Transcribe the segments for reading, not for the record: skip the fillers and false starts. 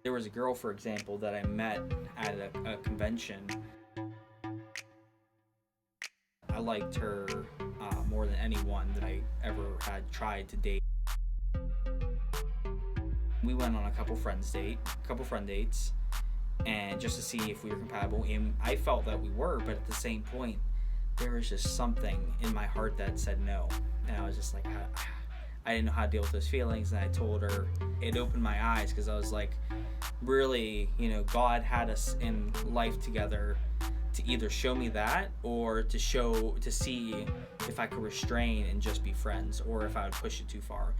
There was a girl, for example, that I met at a convention. I liked her more than anyone that I ever had tried to date. We went on a couple friend dates, and just to see if we were compatible. And I felt that we were, but at the same point, there was just something in my heart that said no, and I was just like, I didn't know how to deal with those feelings. And I told her. It opened my eyes because I was like, really, God had us in life together to either show me that or to see if I could restrain and just be friends, or if I would push it too far.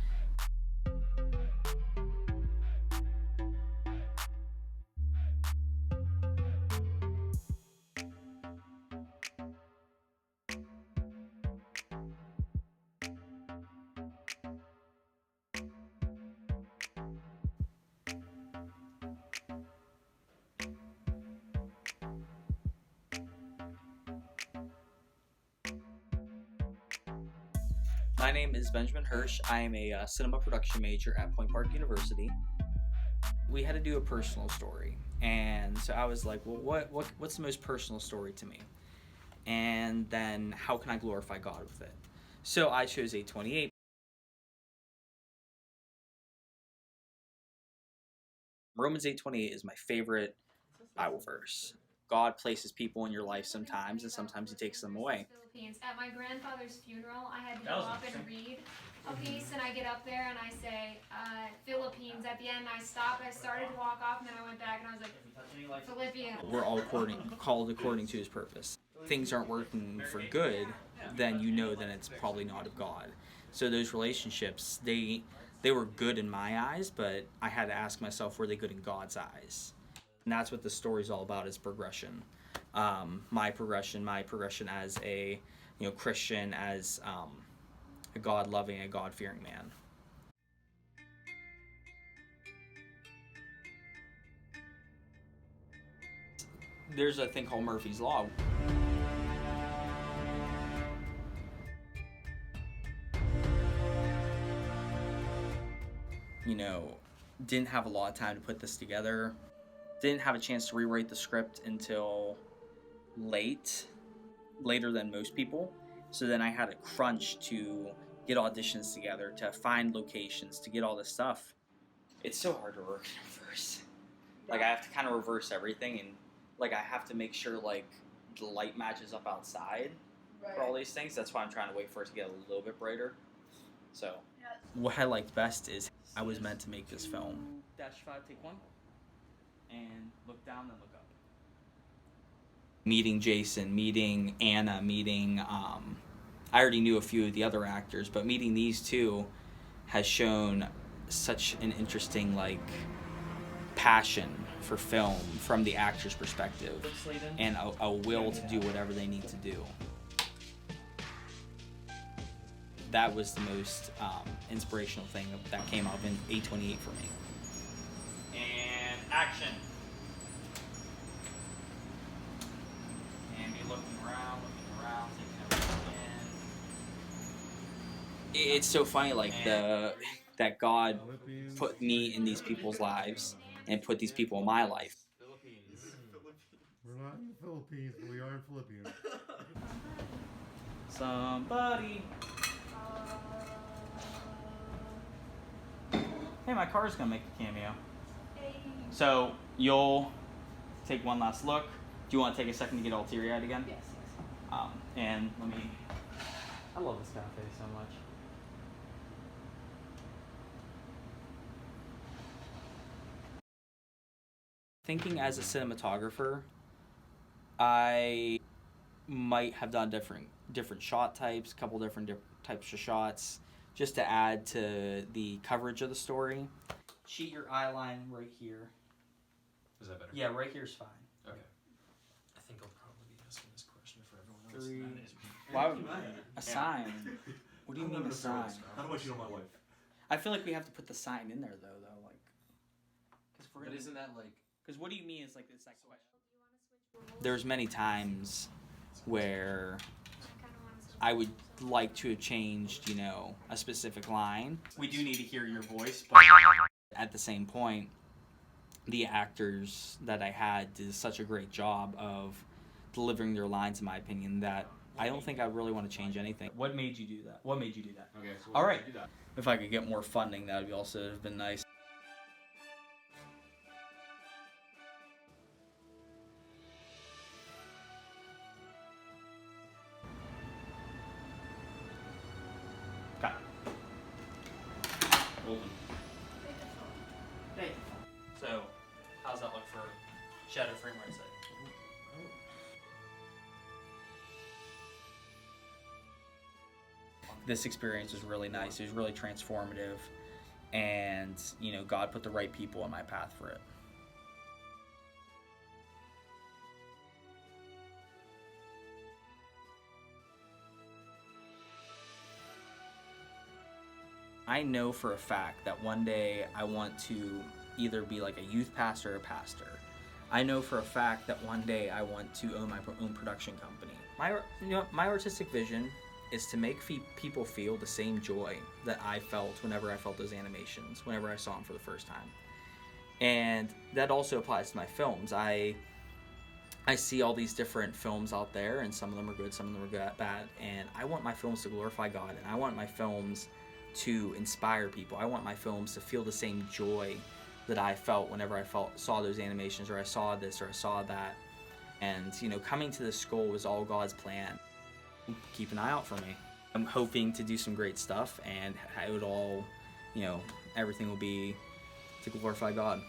My name is Benjamin Hirsch. I am a cinema production major at Point Park University. We had to do a personal story, and so I was like, well, what's the most personal story to me? And then how can I glorify God with it? So I chose 828. Romans 8:28 is my favorite Bible verse. God places people in your life sometimes, and sometimes He takes them away. Philippines. At my grandfather's funeral, I had to go up and read a piece, and I get up there and I say Philippines. At the end, I stopped. I started to walk off, and then I went back and I was like, Philippians. We're all called according to His purpose. If things aren't working for good, then you know that it's probably not of God. So those relationships, they were good in my eyes, but I had to ask myself, were they good in God's eyes? And that's what the story's all about, is progression. My progression as a Christian, as a God loving, a God fearing man. There's a thing called Murphy's Law. Didn't have a lot of time to put this together. Didn't have a chance to rewrite the script until later than most people. So then I had to crunch to get auditions together, to find locations, to get all this stuff. It's so hard to work in reverse. Like, I have to kind of reverse everything, and like I have to make sure like the light matches up outside for all these things. That's why I'm trying to wait for it to get a little bit brighter. So what I liked best is I was meant to make this film. -5, take one, and look down, then look up. Meeting Jason, meeting Anna, meeting I already knew a few of the other actors, but meeting these two has shown such an interesting passion for film from the actor's perspective, and a will to do whatever they need to do. That was the most inspirational thing that came out in 828 for me. And action. And me looking around, taking everything in. It's so funny, that God put me in these people's lives and put these people in my life. We're not in the Philippines, but we are in Philippians. Somebody. Hey, my car's gonna make a cameo. So you'll take one last look. Do you want to take a second to get all teary-eyed again? Yes. And let me. I love this cafe so much. Thinking as a cinematographer, I might have done different shot types, a couple different types of shots, just to add to the coverage of the story. Cheat your eye line right here. Is that better? Yeah, right here is fine. Okay. I think I'll probably be asking this question for everyone else. Why would a sign? What do you mean a sign? How much you know my wife? I feel like we have to put the sign in there though, But isn't that like? Because what do you mean? It's that question. There's many times where I would like to have changed, a specific line. We do need to hear your voice, but at the same point, the actors that I had did such a great job of delivering their lines, in my opinion, that I don't think I really want to change anything. What made you do that? What made you do that? Okay, so All right. If I could get more funding, that would be also have been nice. Got it. Open. So, how's that look for shadow frame right side? This experience was really nice. It was really transformative, and you know, God put the right people on my path for it. I know for a fact that one day I want to either be like a youth pastor or a pastor. I know for a fact that one day I want to own my own production company. My artistic vision is to make people feel the same joy that I felt whenever I felt those animations, whenever I saw them for the first time. And that also applies to my films. I see all these different films out there, and some of them are good, some of them are bad, and I want my films to glorify God, and I want my films to inspire people. I want my films to feel the same joy that I felt whenever I saw those animations, or I saw this, or I saw that. And, you know, coming to this goal was all God's plan. Keep an eye out for me. I'm hoping to do some great stuff, and it would all, you know, everything will be to glorify God.